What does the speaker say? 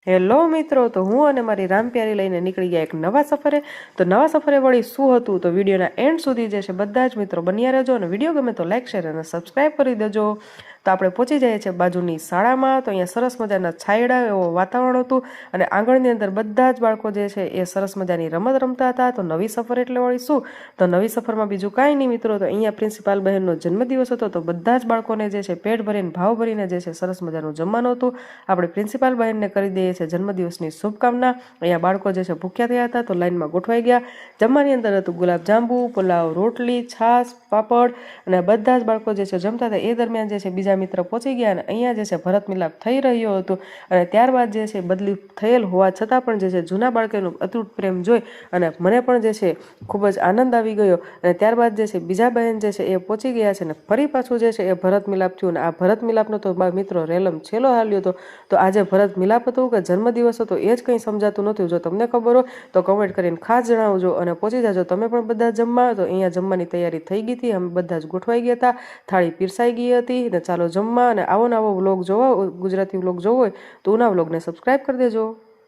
Hello મિત્રો, તો હું અને મારી રામપ્યારી લઈને નીકળી ગયા એક નવા સફરે. તો નવા સફરે વળી શું હતું તો વિડીયોના એન્ડ સુધી જે છે બધા જ મિત્રો બન્યા રહેજો, અને વિડીયો ગમે તો લાઈક શેર અને સબસ્ક્રાઈબ કરી દેજો. તો આપણે પહોંચી જઈએ છીએ બાજુની શાળામાં. તો અહીંયા સરસ મજાના છાયડા એવો વાતાવરણ હતું, અને આંગણની અંદર બધા જ બાળકો જે છે એ સરસ મજાની રમત રમતા હતા. તો નવી સફર એટલે વળી શું, તો નવી સફરમાં બીજું કાંઈ નહીં મિત્રો, તો અહીંયા પ્રિન્સિપાલ બહેનનો જન્મદિવસ હતો. તો બધા જ બાળકોને જે છે પેટ ભરીને ભાવ ભરીને જે છે સરસ મજાનું જમવાનું હતું. આપણે પ્રિન્સિપાલ બહેનને કરી દઈએ છીએ જન્મદિવસની શુભકામના. અહીંયા બાળકો જે છે ભૂખ્યા થયા હતા, તો લાઈનમાં ગોઠવાઈ ગયા. જમવાની અંદર હતું ગુલાબ જાંબુ, પુલાવ, રોટલી, છાશ, પાપડ, અને બધા જ બાળકો જે છે જમતા હતા. એ દરમિયાન જે છે બીજા મિત્ર પહોંચી ગયા, અને અહીંયા જે છે ભરત મિલાપ થઈ રહ્યો હતો. અને ત્યારબાદ જે છે બદલી થયેલ હોવા છતાં પણ જે છે જૂના બાળકોનો અતૂટ પ્રેમ જોઈ અને મને પણ જે છે ખૂબ જ આનંદ આવી ગયો. અને ત્યારબાદ જે છે બીજા બહેન જે છે એ પહોંચી ગયા છે, અને ફરી પાછું જે છે એ ભરત મિલાપ થયું. અને આ ભરત મિલાપનો તો મિત્રો રેલમ છેલ્લો હાલ્યો હતો. તો આજે ભરત મિલાપ હતું કે જન્મદિવસ હતો એ જ કંઈ સમજાતું નહોતું. જો તમને ખબર હોય તો કમેન્ટ કરીને ખાસ જણાવજો, અને પહોંચી જાજો તમે પણ બધા જમવા. તો અહીંયા જમવાની તૈયારી થઈ ગઈ હતી, અમે બધા જ ગોઠવાઈ ગયા હતા, થાળી પીરસાઈ ગઈ હતી. ને ચાલો જમવા. અને આવો નવો વ્લોગ જોવા, ગુજરાતી વ્લોગ જોવો હોય તો ઉના વ્લોગને સબસ્ક્રાઈબ કરી દેજો.